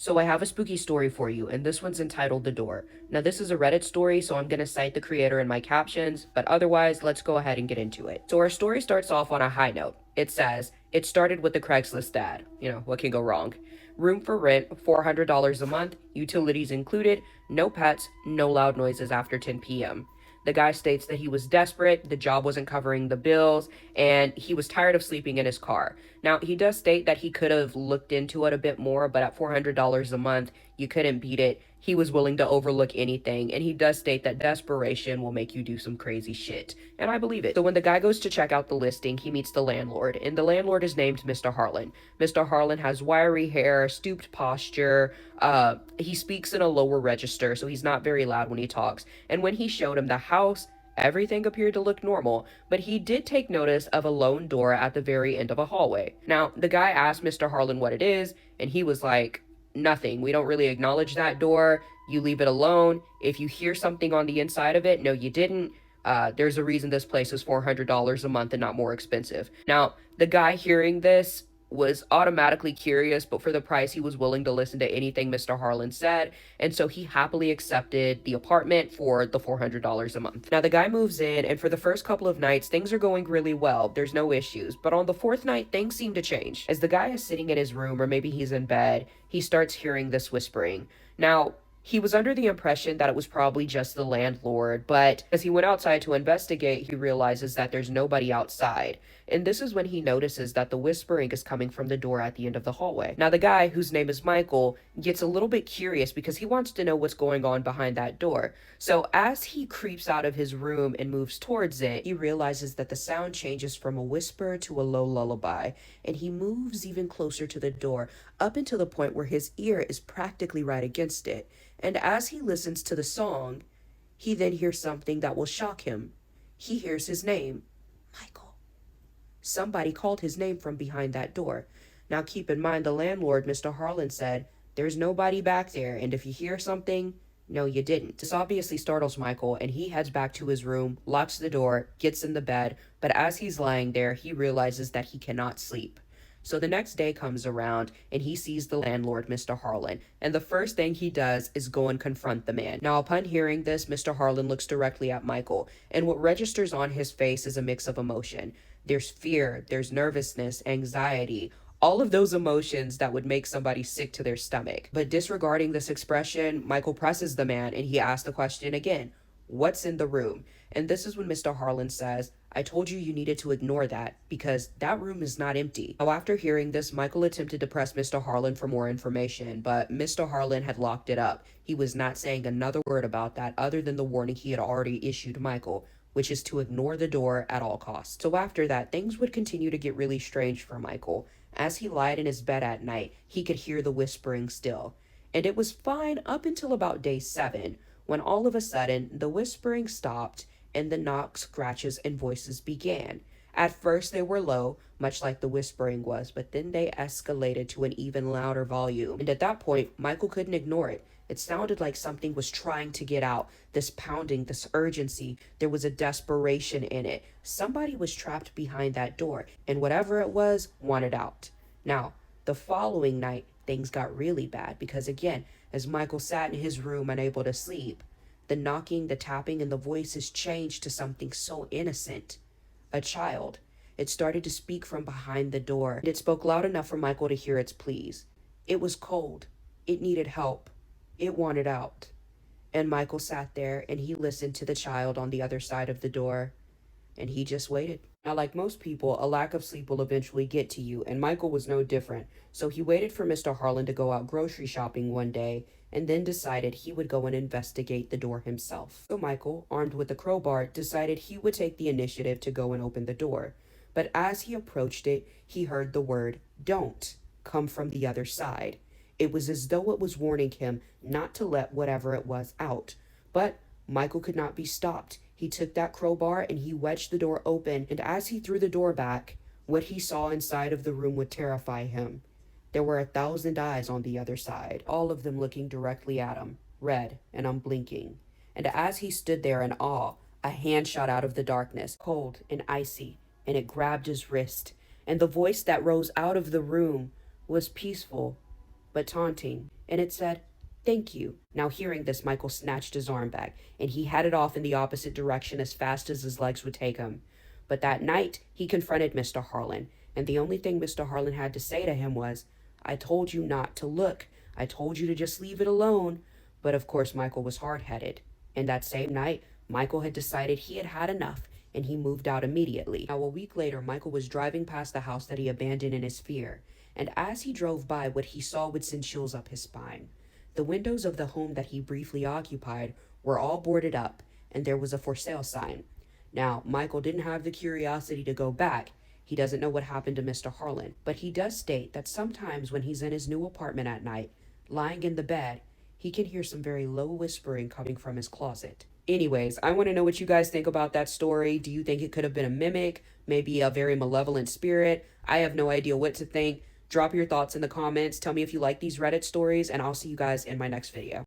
So I have a spooky story for you, and this one's entitled The Door. Now, this is a Reddit story, so I'm going to cite the creator in my captions, but otherwise, let's go ahead and get into it. So our story starts off on a high note. It says, it started with the Craigslist ad. What can go wrong? Room for rent, $400 a month, utilities included, no pets, no loud noises after 10 p.m. The guy states that he was desperate, the job wasn't covering the bills, and he was tired of sleeping in his car. Now, he does state that he could have looked into it a bit more, but at $400 a month, you couldn't beat it. He was willing to overlook anything, and he does state that desperation will make you do some crazy shit. And I believe it. So when the guy goes to check out the listing, he meets the landlord, and the landlord is named Mr. Harlan. Mr. Harlan has wiry hair, stooped posture, he speaks in a lower register, so he's not very loud when he talks. And when he showed him the house, everything appeared to look normal, but he did take notice of a lone door at the very end of a hallway. Now, the guy asked Mr. Harlan what it is, and he was like, nothing. We don't really acknowledge that door. You leave it alone. If you hear something on the inside of it, no, you didn't. There's a reason this place is $400 a month and not more expensive. Now, the guy hearing this was automatically curious, but for the price, he was willing to listen to anything Mr. Harlan said, and so he happily accepted the apartment for the $400 a month. Now, the guy moves in, and for the first couple of nights, things are going really well. There's no issues, but on the fourth night, things seem to change. As the guy is sitting in his room, or maybe he's in bed, he starts hearing this whispering. Now, he was under the impression that it was probably just the landlord, but as he went outside to investigate, he realizes that there's nobody outside. And this is when he notices that the whispering is coming from the door at the end of the hallway. Now, the guy, whose name is Michael, gets a little bit curious because he wants to know what's going on behind that door. So as he creeps out of his room and moves towards it, he realizes that the sound changes from a whisper to a low lullaby, and he moves even closer to the door, up until the point where his ear is practically right against it. And as he listens to the song, he then hears something that will shock him. He hears his name, Michael. Somebody called his name from behind that door. Now keep in mind, the landlord, Mr. Harlan, said, there's nobody back there, and if you hear something, no, you didn't. This obviously startles Michael, and he heads back to his room, locks the door, gets in the bed, but as he's lying there, he realizes that he cannot sleep. So the next day comes around and he sees the landlord, Mr. Harlan, and the first thing he does is go and confront the man. Now, upon hearing this, Mr. Harlan looks directly at Michael, and what registers on his face is a mix of emotion. There's fear, there's nervousness, anxiety, all of those emotions that would make somebody sick to their stomach. But disregarding this expression, Michael presses the man and he asks the question again, what's in the room? And this is when Mr. Harlan says, I told you you needed to ignore that because that room is not empty. Now, after hearing this, Michael attempted to press Mr. Harlan for more information, but Mr. Harlan had locked it up. He was not saying another word about that other than the warning he had already issued Michael, which is to ignore the door at all costs. So after that, things would continue to get really strange for Michael. As he lied in his bed at night, he could hear the whispering still. And it was fine up until about day 7, when all of a sudden the whispering stopped and the knocks, scratches, and voices began. At first they were low, much like the whispering was, but then they escalated to an even louder volume. And at that point, Michael couldn't ignore it. It sounded like something was trying to get out. This pounding, this urgency, there was a desperation in it. Somebody was trapped behind that door, and whatever it was, wanted out. Now, the following night, things got really bad because again, as Michael sat in his room unable to sleep, the knocking, the tapping, and the voices changed to something so innocent. A child. It started to speak from behind the door, and it spoke loud enough for Michael to hear its pleas. It was cold. It needed help. It wanted out. And Michael sat there and he listened to the child on the other side of the door, and he just waited. Now, like most people, a lack of sleep will eventually get to you, and Michael was no different. So he waited for Mr. Harlan to go out grocery shopping one day, and then decided he would go and investigate the door himself. So Michael, armed with a crowbar, decided he would take the initiative to go and open the door. But as he approached it, he heard the word, "Don't," come from the other side. It was as though it was warning him not to let whatever it was out. But Michael could not be stopped. He took that crowbar and he wedged the door open, and as he threw the door back, what he saw inside of the room would terrify him. There were 1,000 eyes on the other side, all of them looking directly at him, red and unblinking. And as he stood there in awe, a hand shot out of the darkness, cold and icy, and it grabbed his wrist. And the voice that rose out of the room was peaceful, but taunting, and it said, "Thank you." Now, hearing this, Michael snatched his arm back, and he headed off in the opposite direction as fast as his legs would take him. But that night, he confronted Mr. Harlan, and the only thing Mr. Harlan had to say to him was, "I told you not to look. I told you to just leave it alone." But of course, Michael was hard-headed. And that same night, Michael had decided he had had enough, and he moved out immediately. Now, a week later, Michael was driving past the house that he abandoned in his fear, and as he drove by, what he saw would send chills up his spine. The windows of the home that he briefly occupied were all boarded up, and there was a for sale sign. Now, Michael didn't have the curiosity to go back. He doesn't know what happened to Mr. Harlan, but he does state that sometimes when he's in his new apartment at night, lying in the bed, he can hear some very low whispering coming from his closet. Anyways, I want to know what you guys think about that story. Do you think it could have been a mimic? Maybe a very malevolent spirit? I have no idea what to think. Drop your thoughts in the comments. Tell me if you like these Reddit stories, and I'll see you guys in my next video.